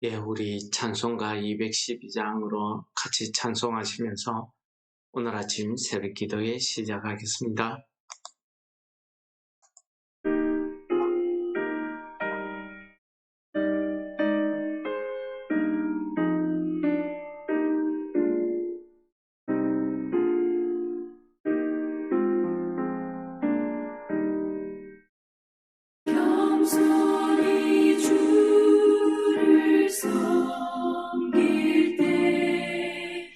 예, 우리 찬송가 212장으로 같이 찬송하시면서 오늘 아침 새벽 기도에 시작하겠습니다. 겸손히 주를 섬길 때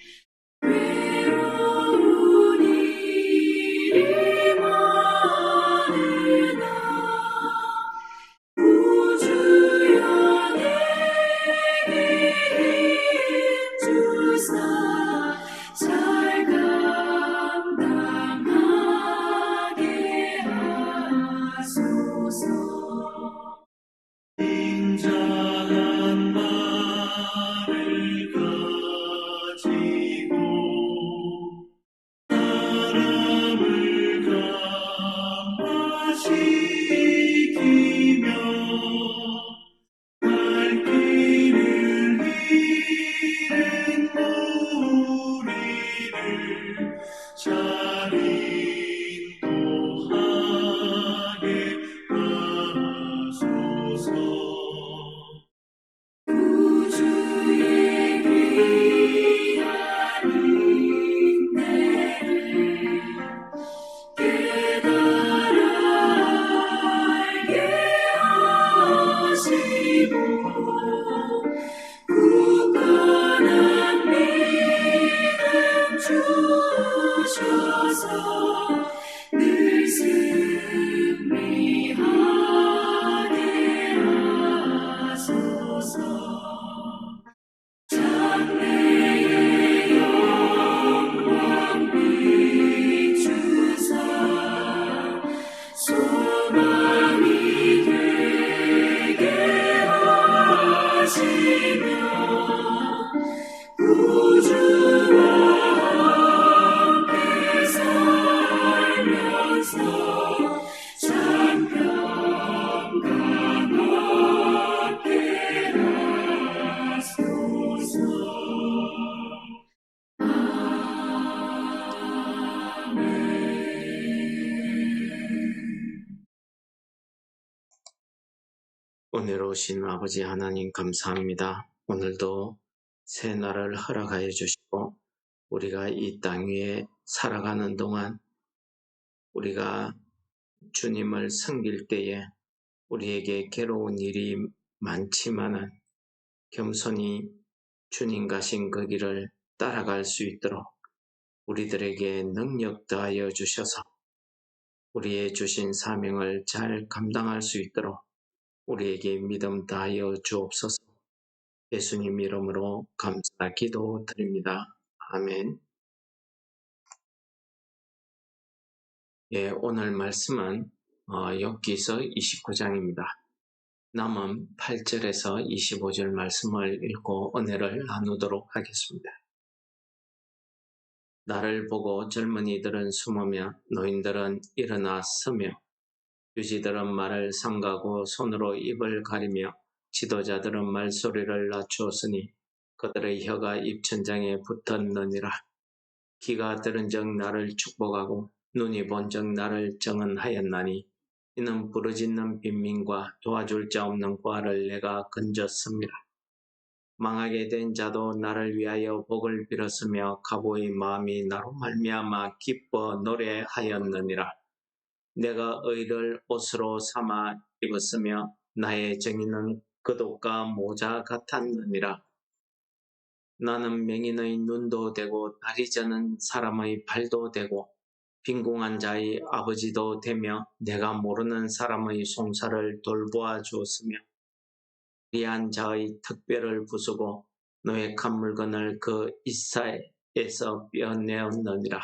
외로운 일이 많으나 구주여 내게 힘 주사 잘 감당하게 하소서. 인자한 말을 가지고 사람을 감화시키며 갈 길을 잃은 무리를 잘 인도하게 하소서. 구주의 귀한 인내를 깨달아 알게 하시고 굳건한 믿음 주셔서 늘 승리하게 하소서. 장래의 영광 비추사 소망이 되게 하시며 구주와 함께 살면서 참 평강 얻게 하소서. 아멘. 오늘 오신 아버지 하나님 감사합니다. 오늘도 새 날을 허락하여 주시고 우리가 이 땅 위에 살아가는 동안 우리가 주님을 섬길 때에 우리에게 괴로운 일이 많지만은 겸손히 주님 가신 그 길을 따라갈 수 있도록 우리들에게 능력 더하여 주셔서 우리의 주신 사명을 잘 감당할 수 있도록 우리에게 믿음 다하여 주옵소서. 예수님 이름으로 감사 기도드립니다. 아멘. 예, 오늘 말씀은 욥기서 29장입니다. 남은 8절에서 25절 말씀을 읽고 은혜를 나누도록 하겠습니다. 나를 보고 젊은이들은 숨으며 노인들은 일어나 서며 유지들은 말을 삼가고 손으로 입을 가리며 지도자들은 말소리를 낮추었으니 그들의 혀가 입천장에 붙었느니라. 귀가 들은즉 나를 축복하고 눈이 본즉 나를 정언하였나니 이는 부르짖는 빈민과 도와줄 자 없는 고아를 내가 건졌습니다. 망하게 된 자도 나를 위하여 복을 빌었으며 각오의 마음이 나로 말미암아 기뻐 노래하였느니라. 내가 의를 옷으로 삼아 입었으며 나의 정의는 겉옷과 모자 같았느니라. 나는 맹인의 눈도 되고 다리 저는 사람의 발도 되고 빈궁한 자의 아버지도 되며 내가 모르는 사람의 송사를 돌보아 주었으며 리한 자의 특별을 부수고 노획한 물건을 그 이사에서 빼어내었느니라.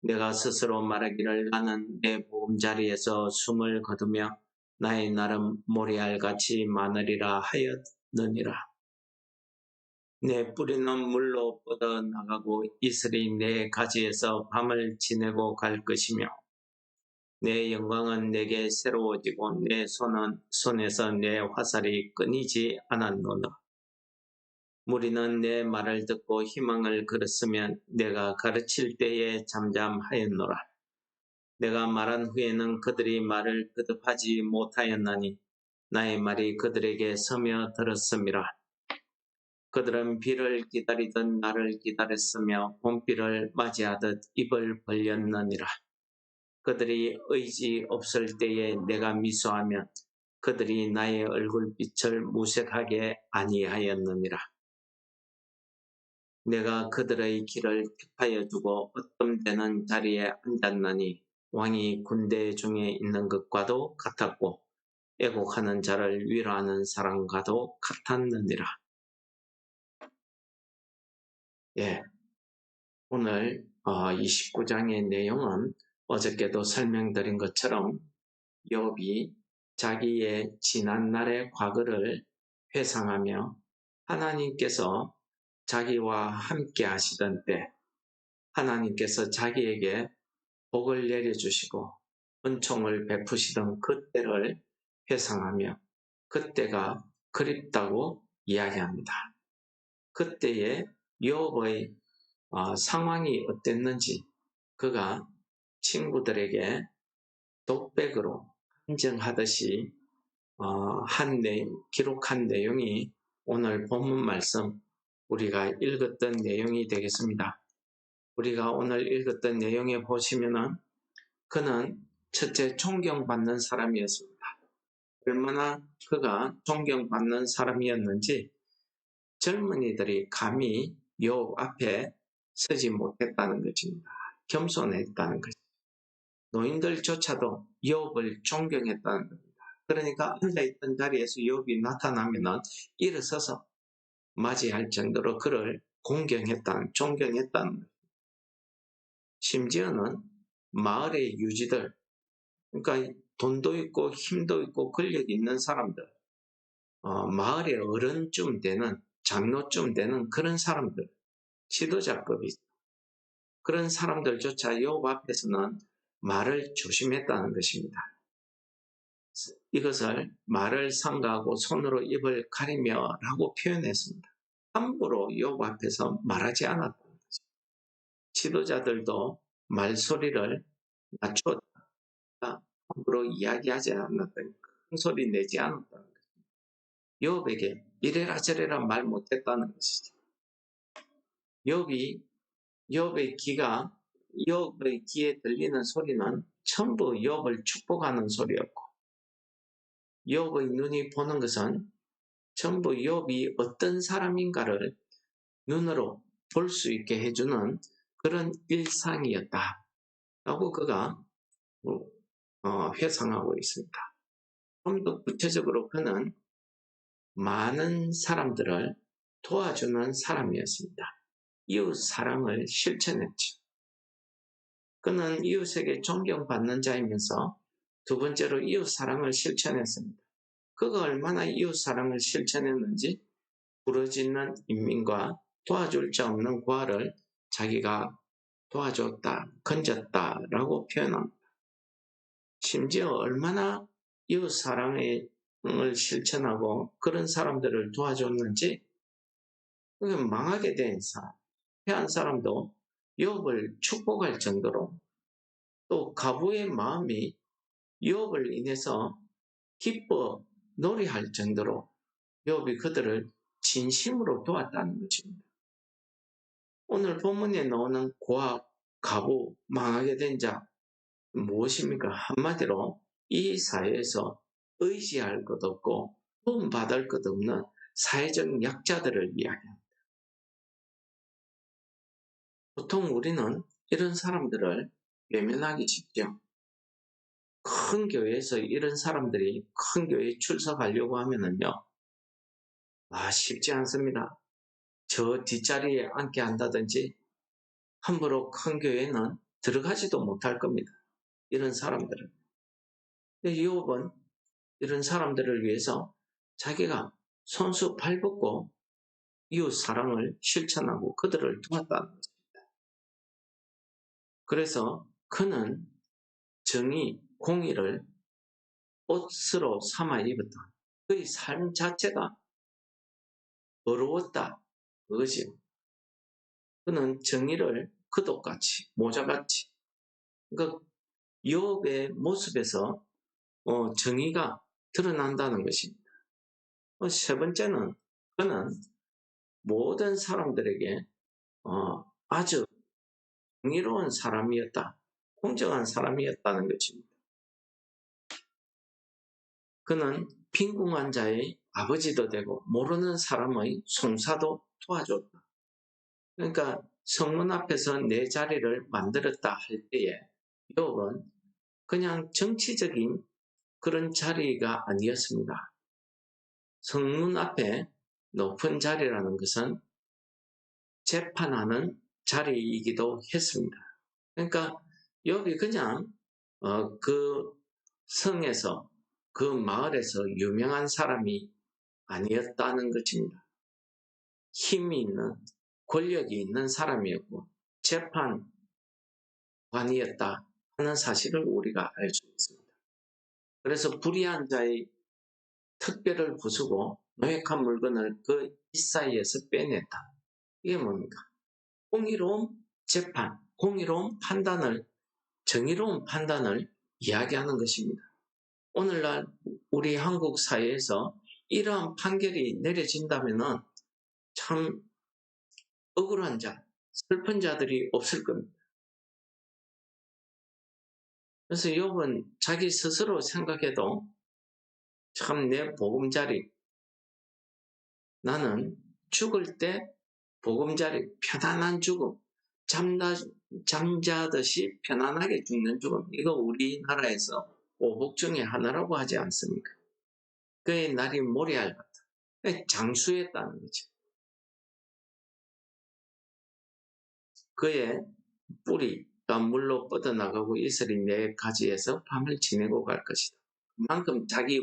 내가 스스로 말하기를 나는 내 보금자리에서 숨을 거두며 나의 날은 모래알같이 많으리라 하였느니라. 내 뿌리는 물로 뻗어나가고 이슬이 내 가지에서 밤을 지내고 갈 것이며 내 영광은 내게 새로워지고 내 손에서 내 화살이 끊이지 않았노라. 무리는 내 말을 듣고 희망을 걸었으면 내가 가르칠 때에 잠잠하였노라. 내가 말한 후에는 그들이 말을 거듭하지 못하였나니 나의 말이 그들에게 서며 들었음이라. 그들은 비를 기다리듯 나를 기다렸으며 봄비를 맞이하듯 입을 벌렸느니라. 그들이 의지 없을 때에 내가 미소하면 그들이 나의 얼굴빛을 무색하게 아니하였느니라. 내가 그들의 길을 픽하여 두고 어떤 데는 자리에 앉았나니 왕이 군대 중에 있는 것과도 같았고 애곡하는 자를 위로하는 사람과도 같았느니라. 예, 오늘 29장의 내용은 어저께도 설명드린 것처럼 욥이 자기의 지난날의 과거를 회상하며 하나님께서 자기와 함께 하시던 때 하나님께서 자기에게 복을 내려주시고 은총을 베푸시던 그때를 회상하며 그때가 그립다고 이야기합니다. 그때의 욥의 상황이 어땠는지 그가 친구들에게 독백으로 인정하듯이 기록한 내용이 오늘 본문 말씀 우리가 읽었던 내용이 되겠습니다. 우리가 오늘 읽었던 내용에 보시면은 그는 첫째 존경받는 사람이었습니다. 얼마나 그가 존경받는 사람이었는지 젊은이들이 감히 욥 앞에 서지 못했다는 것입니다. 겸손했다는 것입니다. 노인들조차도 욥을 존경했다는 겁니다. 그러니까 앉아있던 자리에서 욥이 나타나면 일어서서 맞이할 정도로 그를 존경했다는 겁니다. 심지어는 마을의 유지들, 그러니까 돈도 있고 힘도 있고 권력이 있는 사람들, 마을의 어른쯤 되는 장로쯤 되는 그런 사람들, 지도자급이 그런 사람들조차 욥 앞에서는 말을 조심했다는 것입니다. 이것을 말을 삼가하고 손으로 입을 가리며 라고 표현했습니다. 함부로 욥 앞에서 말하지 않았다는 것입니다. 지도자들도 말소리를 낮췄다. 함부로 이야기하지 않았다는 큰 소리 내지 않았다는 것입니다. 욥에게 이래라 저래라 말 못했다는 것이죠. 욥의 귀에 들리는 소리는 전부 욥을 축복하는 소리였고 욥의 눈이 보는 것은 전부 욥이 어떤 사람인가를 눈으로 볼 수 있게 해주는 그런 일상이었다 라고 그가 회상하고 있습니다. 좀 더 구체적으로 그는 많은 사람들을 도와주는 사람이었습니다. 이웃 사랑을 실천했죠. 그는 이웃에게 존경받는 자이면서 두 번째로 이웃 사랑을 실천했습니다. 그가 얼마나 이웃 사랑을 실천했는지 부러지는 인민과 도와줄 자 없는 고아를 자기가 도와줬다, 건졌다라고 표현합니다. 심지어 얼마나 이웃 사랑을 실천하고 그런 사람들을 도와줬는지 망하게 된 사람, 패한 사람도 욥을 축복할 정도로 또 가부의 마음이 욥을 인해서 기뻐 노래할 정도로 욥이 그들을 진심으로 도왔다는 것입니다. 오늘 본문에 나오는 고아, 가부, 망하게 된 자 무엇입니까? 한마디로 이 사회에서 의지할 것 없고 도움받을 것 없는 사회적 약자들을 이야기합니다. 보통 우리는 이런 사람들을 외면하기 쉽죠. 큰 교회에서 이런 사람들이 큰 교회에 출석하려고 하면은요, 쉽지 않습니다. 저 뒷자리에 앉게 한다든지 함부로 큰 교회는 들어가지도 못할 겁니다. 이런 사람들은. 근데 욥은 이런 사람들을 위해서 자기가 손수 발벗고 이웃 사랑을 실천하고 그들을 도왔다는 것입니다. 그래서 그는 정의, 공의를 옷으로 삼아 입었다. 그의 삶 자체가 어려웠다. 그것이. 그는 정의를 그옷같이, 모자같이. 그러니까 욥의 모습에서 정의가 드러난다는 것입니다. 세 번째는 그는 모든 사람들에게 아주 정의로운 사람이었다. 공정한 사람이었다는 것입니다. 그는 빈궁한 자의 아버지도 되고 모르는 사람의 송사도 도와줬다. 그러니까 성문 앞에서 내 자리를 만들었다 할 때에 욥은 그냥 정치적인 그런 자리가 아니었습니다. 성문 앞에 높은 자리라는 것은 재판하는 자리이기도 했습니다. 그러니까 욥이 그냥 그 성에서 그 마을에서 유명한 사람이 아니었다는 것입니다. 힘이 있는 권력이 있는 사람이었고 재판관이었다 하는 사실을 우리가 알 수 있습니다. 그래서 불의한 자의 특별을 부수고 노획한 물건을 그 이사이에서 빼냈다. 이게 뭡니까? 공의로운 재판, 공의로운 판단을, 정의로운 판단을 이야기하는 것입니다. 오늘날 우리 한국 사회에서 이러한 판결이 내려진다면 참 억울한 자, 슬픈 자들이 없을 겁니다. 그래서 욥은 자기 스스로 생각해도 참 내 보금자리, 나는 죽을 때 보금자리, 편안한 죽음, 잠자듯이 편안하게 죽는 죽음, 이거 우리나라에서 오복 중에 하나라고 하지 않습니까? 그의 날이 모래알 같다. 장수했다는 거죠. 그의 뿌리가 물로 뻗어나가고 이슬이 네 가지에서 밤을 지내고 갈 것이다. 그만큼 자기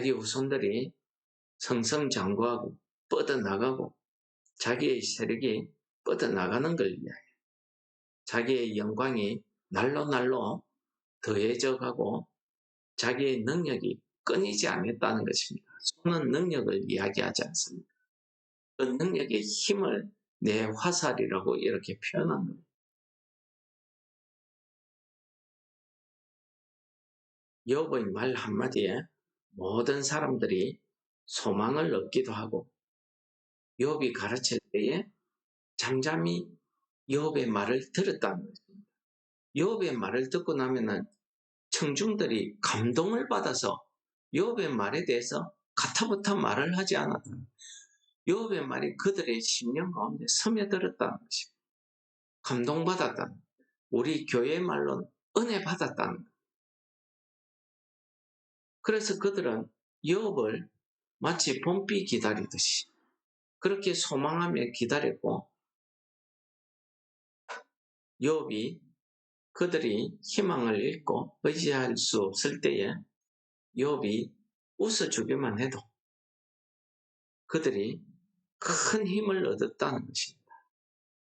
후손들이 성성장구하고 뻗어나가고 자기의 세력이 뻗어나가는 걸 이야기해요. 자기의 영광이 날로 더해져가고 자기의 능력이 끊이지 않았다는 것입니다. 손은 능력을 이야기하지 않습니다. 그 능력의 힘을 내 화살이라고 이렇게 표현합니다. 욥의 말 한마디에 모든 사람들이 소망을 얻기도 하고 욥이 가르칠 때에 잠잠히 욥의 말을 들었다는 것입니다. 욥의 말을 듣고 나면은 청중들이 감동을 받아서 욥의 말에 대해서 가타부타 말을 하지 않았다. 욥의 말이 그들의 심령 가운데 스며들었다는 것입니다. 감동받았다. 우리 교회의 말로는 은혜 받았다는 것. 그래서 그들은 욥을 마치 봄비 기다리듯이 그렇게 소망하며 기다렸고 욥이 그들이 희망을 잃고 의지할 수 없을 때에 욥이 웃어주기만 해도 그들이 큰 힘을 얻었다는 것입니다.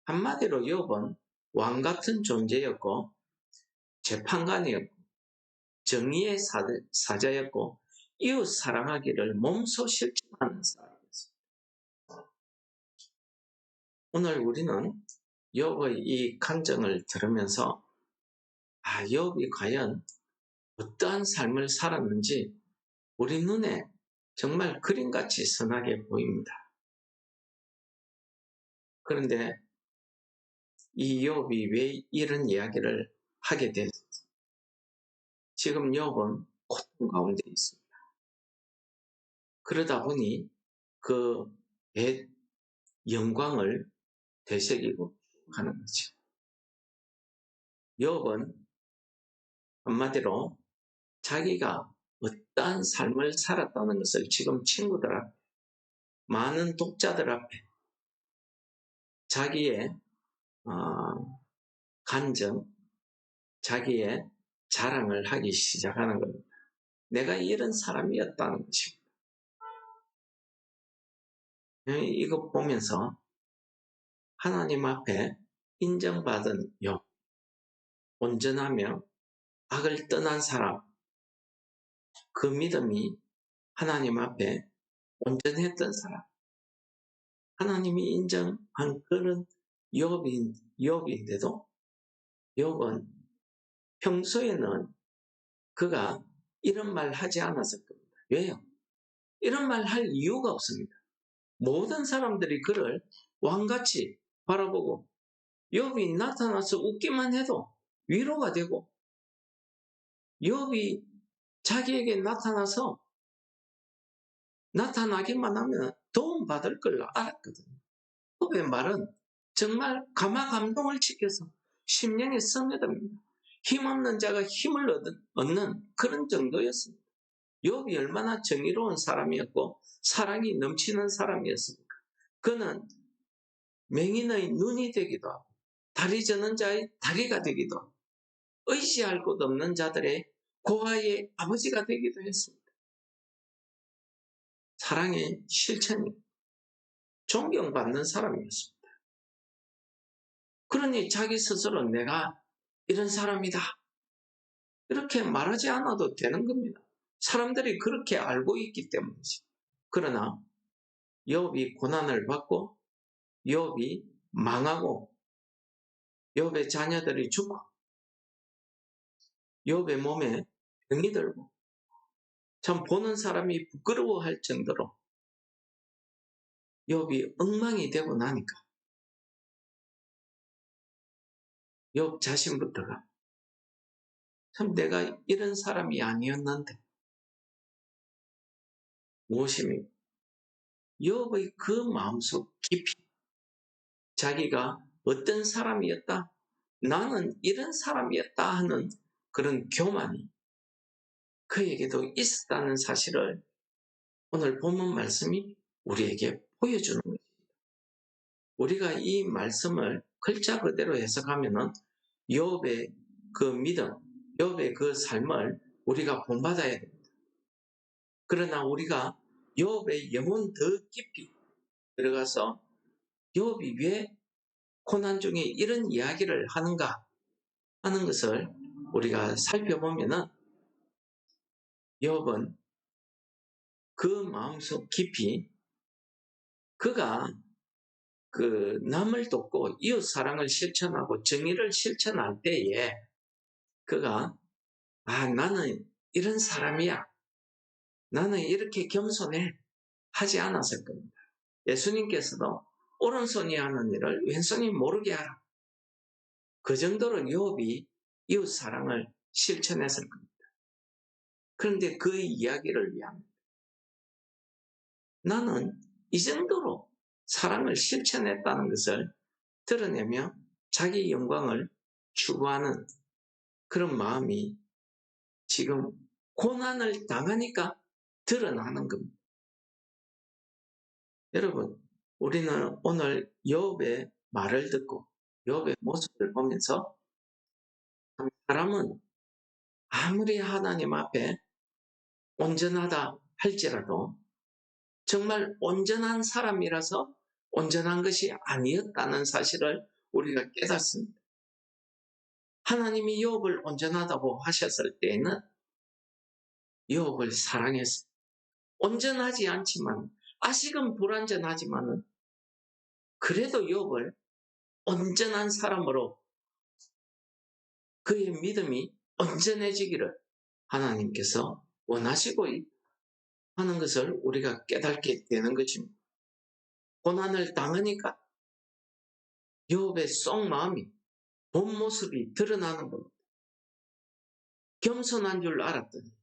한마디로 욥은 왕같은 존재였고 재판관이었고 정의의 사자였고 이웃 사랑하기를 몸소 실천하는 사람이었습니다. 오늘 우리는 욥의 이 간증을 들으면서 욥이 과연 어떠한 삶을 살았는지 우리 눈에 정말 그림같이 선하게 보입니다. 그런데 이 욥이 왜 이런 이야기를 하게 됐을지 지금 욥은 고통 가운데 있습니다. 그러다 보니 그 영광을 되새기고 하는 거죠. 욥은 한마디로 자기가 어떠한 삶을 살았다는 것을 지금 친구들 앞에 많은 독자들 앞에 자기의 간증, 자기의 자랑을 하기 시작하는 겁니다. 내가 이런 사람이었다는 것입니다. 이거 보면서 하나님 앞에 인정받은 욥, 온전하며 악을 떠난 사람, 그 믿음이 하나님 앞에 온전했던 사람, 하나님이 인정한 그런 욥인데도 욥은 평소에는 그가 이런 말 하지 않았을 겁니다. 왜요? 이런 말 할 이유가 없습니다. 모든 사람들이 그를 왕같이 바라보고 욥이 나타나서 웃기만 해도 위로가 되고 욥이 자기에게 나타나기만 하면 도움받을 걸 알았거든요. 욥의 말은 정말 가마 감동을 지켜서 심령에 스며듭니다. 힘없는 자가 힘을 얻는 그런 정도였습니다. 욥이 얼마나 정의로운 사람이었고 사랑이 넘치는 사람이었습니까? 그는 맹인의 눈이 되기도 하고 다리 저는 자의 다리가 되기도 하고 의지할 곳 없는 자들의 고아의 아버지가 되기도 했습니다. 사랑의 실천이 존경받는 사람이었습니다. 그러니 자기 스스로 내가 이런 사람이다 이렇게 말하지 않아도 되는 겁니다. 사람들이 그렇게 알고 있기 때문이지. 그러나 욥이 고난을 받고 욥이 망하고 욥의 자녀들이 죽고 욥의 몸에 병이 들고 참 보는 사람이 부끄러워할 정도로 욥이 엉망이 되고 나니까 욥 자신부터가 참 내가 이런 사람이 아니었는데 무엇입니까? 욥의 그 마음속 깊이 자기가 어떤 사람이었다, 나는 이런 사람이었다 하는 그런 교만이 그에게도 있었다는 사실을 오늘 본문 말씀이 우리에게 보여주는 거예요. 우리가 이 말씀을 글자 그대로 해석하면은 욥의 그 믿음, 욥의 그 삶을 우리가 본받아야 됩니다. 그러나 우리가 욥의 영혼 더 깊이 들어가서 욥이 왜 고난 중에 이런 이야기를 하는가 하는 것을 우리가 살펴보면은 욥은 그 마음속 깊이 그가 그 남을 돕고 이웃 사랑을 실천하고 정의를 실천할 때에 그가 나는 이런 사람이야. 나는 이렇게 겸손해 하지 않았을 겁니다. 예수님께서도 오른손이 하는 일을 왼손이 모르게 하라. 그 정도로 욥이 이웃 사랑을 실천했을 겁니다. 그런데 그 이야기를 위함 나는 이 정도로 사랑을 실천했다는 것을 드러내며 자기 영광을 추구하는 그런 마음이 지금 고난을 당하니까 드러나는 겁니다. 여러분, 우리는 오늘 욥의 말을 듣고 욥의 모습을 보면서 사람은 아무리 하나님 앞에 온전하다 할지라도 정말 온전한 사람이라서 온전한 것이 아니었다는 사실을 우리가 깨닫습니다. 하나님이 욥을 온전하다고 하셨을 때에는 욥을 사랑했습니다. 온전하지 않지만 아직은 불완전하지만은 그래도 욥을 온전한 사람으로 그의 믿음이 온전해지기를 하나님께서 원하시고 하는 것을 우리가 깨닫게 되는 것입니다. 고난을 당하니까 욥의 속마음이 본 모습이 드러나는 겁니다. 겸손한 줄 알았더니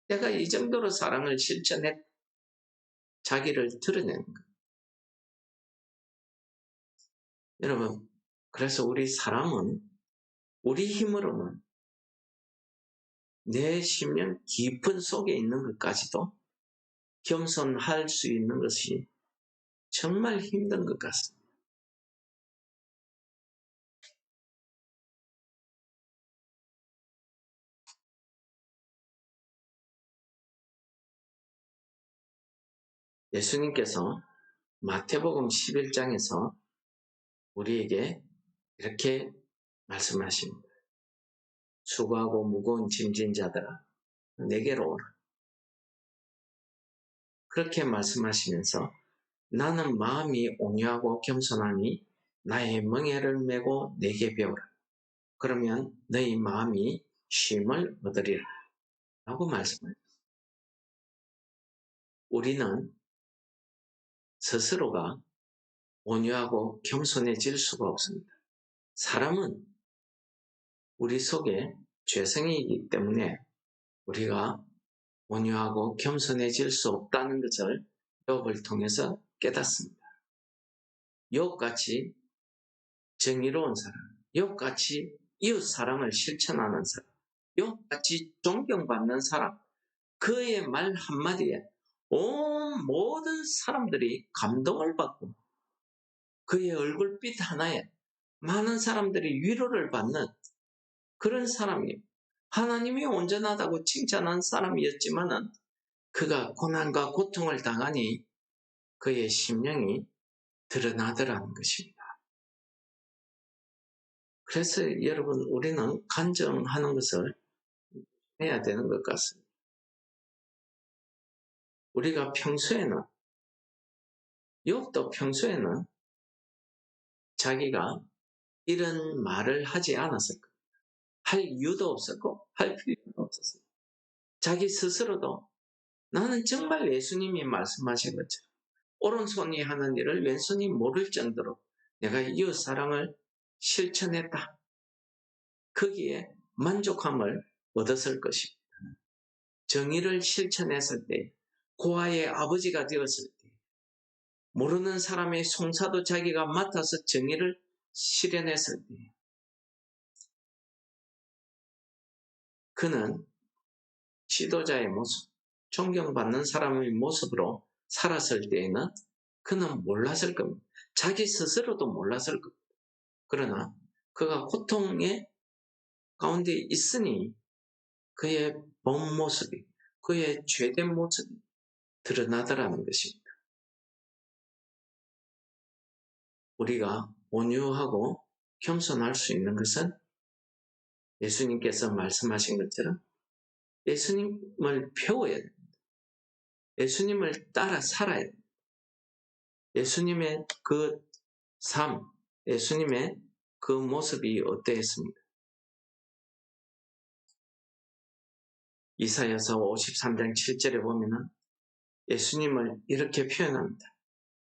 내가 이 정도로 사랑을 실천했 자기를 드러내는 거예요. 여러분, 그래서 우리 사람은 우리 힘으로는 내 심령 깊은 속에 있는 것까지도 겸손할 수 있는 것이 정말 힘든 것 같습니다. 예수님께서 마태복음 11장에서 우리에게 이렇게 말씀하십니다. 수고하고 무거운 짐진 자들아 내게로 오라. 그렇게 말씀하시면서 나는 마음이 온유하고 겸손하니 나의 멍에를 메고 내게 배우라. 그러면 너희 마음이 쉼을 얻으리라. 라고 말씀합니다. 우리는 스스로가 온유하고 겸손해질 수가 없습니다. 사람은 우리 속에 죄성이기 때문에 우리가 온유하고 겸손해질 수 없다는 것을 욥을 통해서 깨닫습니다. 욥같이 정의로운 사람, 욥같이 이웃 사랑을 실천하는 사람, 욥같이 존경받는 사람, 그의 말 한마디에 온 모든 사람들이 감동을 받고 그의 얼굴빛 하나에 많은 사람들이 위로를 받는 그런 사람이 하나님이 온전하다고 칭찬한 사람이었지만은 그가 고난과 고통을 당하니 그의 심령이 드러나더라는 것입니다. 그래서 여러분 우리는 간증하는 것을 해야 되는 것 같습니다. 우리가 평소에는 욥도 평소에는 자기가 이런 말을 하지 않았을 거예요. 할 이유도 없었고 할 필요도 없었어요. 자기 스스로도 나는 정말 예수님이 말씀하신 것처럼 오른손이 하는 일을 왼손이 모를 정도로 내가 이웃 사랑을 실천했다. 거기에 만족함을 얻었을 것입니다. 정의를 실천했을 때, 고아의 아버지가 되었을 때, 모르는 사람의 송사도 자기가 맡아서 정의를 실현했을 때, 그는 지도자의 모습, 존경받는 사람의 모습으로 살았을 때에는 그는 몰랐을 겁니다. 자기 스스로도 몰랐을 겁니다. 그러나 그가 고통의 가운데 있으니 그의 본 모습이, 그의 죄된 모습이 드러나더라는 것입니다. 우리가 온유하고 겸손할 수 있는 것은 예수님께서 말씀하신 것처럼 예수님을 배워야 됩니다. 예수님을 따라 살아야 됩니다. 예수님의 그 삶, 예수님의 그 모습이 어떠했습니까? 이사야서 53장 7절에 보면은 예수님을 이렇게 표현합니다.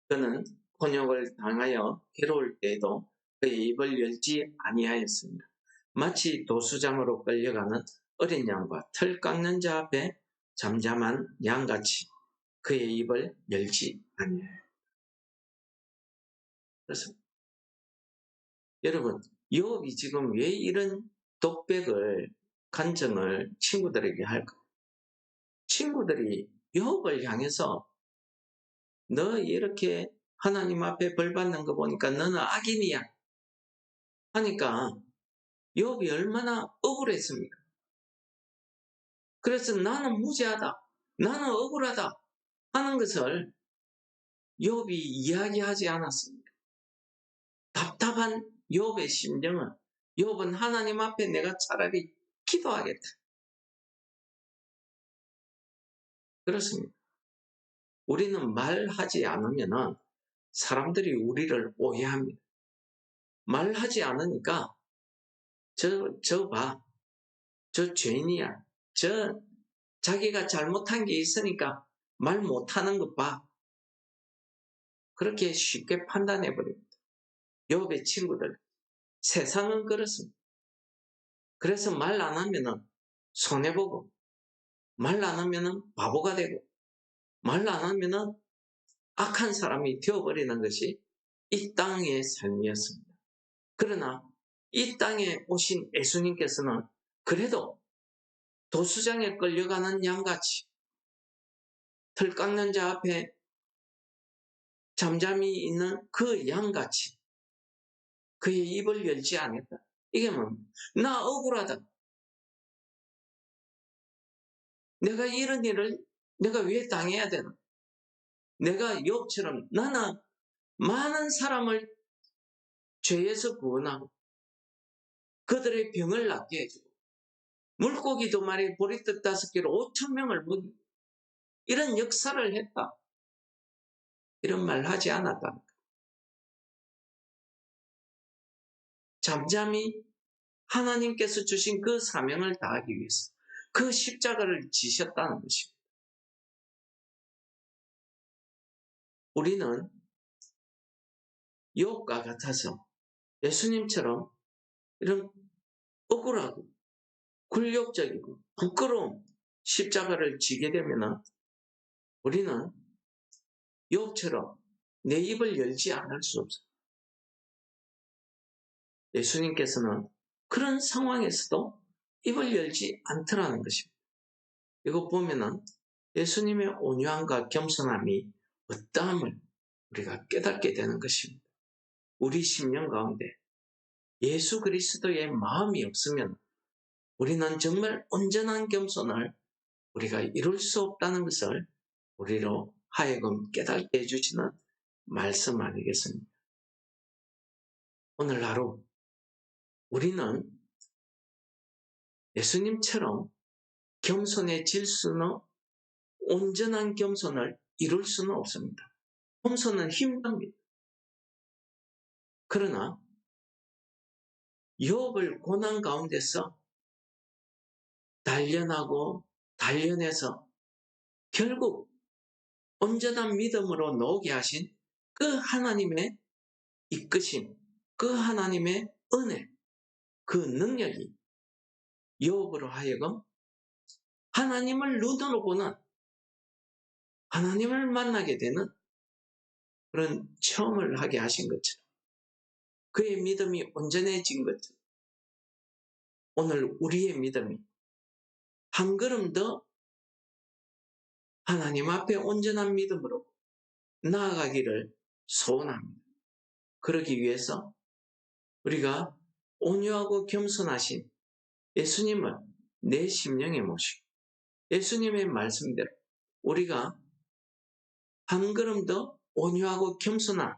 그는 곤욕을 당하여 괴로울 때에도 그의 입을 열지 아니하였습니다. 마치 도수장으로 끌려가는 어린 양과 털 깎는 자 앞에 잠잠한 양같이 그의 입을 열지 아니하였습니다. 그래서 여러분, 욥이 지금 왜 이런 독백을 간증을 친구들에게 할까? 친구들이 욥을 향해서 너 이렇게 하나님 앞에 벌 받는 거 보니까 너는 악인이야 하니까 욥이 얼마나 억울했습니까? 그래서 나는 무죄하다, 나는 억울하다 하는 것을 욥이 이야기하지 않았습니다. 답답한 욥의 심정은 욥은 하나님 앞에 내가 차라리 기도하겠다. 그렇습니다. 우리는 말하지 않으면 사람들이 우리를 오해합니다. 말하지 않으니까 저 봐. 저 죄인이야. 저 자기가 잘못한 게 있으니까 말 못하는 것 봐. 그렇게 쉽게 판단해버립니다. 욥의 친구들. 세상은 그렇습니다. 그래서 말 안 하면은 손해보고, 말 안 하면은 바보가 되고, 말 안 하면은 악한 사람이 되어버리는 것이 이 땅의 삶이었습니다. 그러나 이 땅에 오신 예수님께서는 그래도 도수장에 끌려가는 양같이 털 깎는 자 앞에 잠잠히 있는 그 양같이 그의 입을 열지 않았다. 이게 뭡니까? 나 억울하다. 내가 이런 일을 내가 왜 당해야 되나? 내가 욥처럼 나는 많은 사람을 죄에서 구원하고 그들의 병을 낫게 해주고 물고기 2마리 보리떡 5개로 5,000명을 먹이고 이런 역사를 했다. 이런 말 하지 않았다. 잠잠히 하나님께서 주신 그 사명을 다하기 위해서 그 십자가를 지셨다는 것입니다. 우리는 욥과 같아서 예수님처럼 이런 억울하고 굴욕적이고 부끄러운 십자가를 지게 되면 우리는 욥처럼 내 입을 열지 않을 수 없어요. 예수님께서는 그런 상황에서도 입을 열지 않더라는 것입니다. 이거 보면은 예수님의 온유함과 겸손함이 어떠함을 우리가 깨닫게 되는 것입니다. 우리 심령 가운데 예수 그리스도의 마음이 없으면 우리는 정말 온전한 겸손을 우리가 이룰 수 없다는 것을 우리로 하여금 깨닫게 해주시는 말씀 아니겠습니까? 오늘 하루 우리는 예수님처럼 겸손해질 수는 온전한 겸손을 이룰 수는 없습니다. 겸손은 힘듭니다. 그러나 욥을 고난 가운데서 단련하고 단련해서 결국 온전한 믿음으로 나오게 하신 그 하나님의 이끄심, 그 하나님의 은혜, 그 능력이 욥으로 하여금 하나님을 눈으로 보는 하나님을 만나게 되는 그런 체험을 하게 하신 것처럼 그의 믿음이 온전해진 것처럼 오늘 우리의 믿음이 한 걸음 더 하나님 앞에 온전한 믿음으로 나아가기를 소원합니다. 그러기 위해서 우리가 온유하고 겸손하신 예수님을 내 심령에 모시고 예수님의 말씀대로 우리가 한 걸음 더 온유하고 겸손한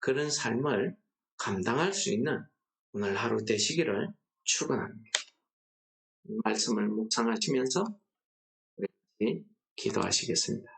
그런 삶을 감당할 수 있는 오늘 하루 되시기를 축원합니다. 말씀을 묵상하시면서 우리 기도하시겠습니다.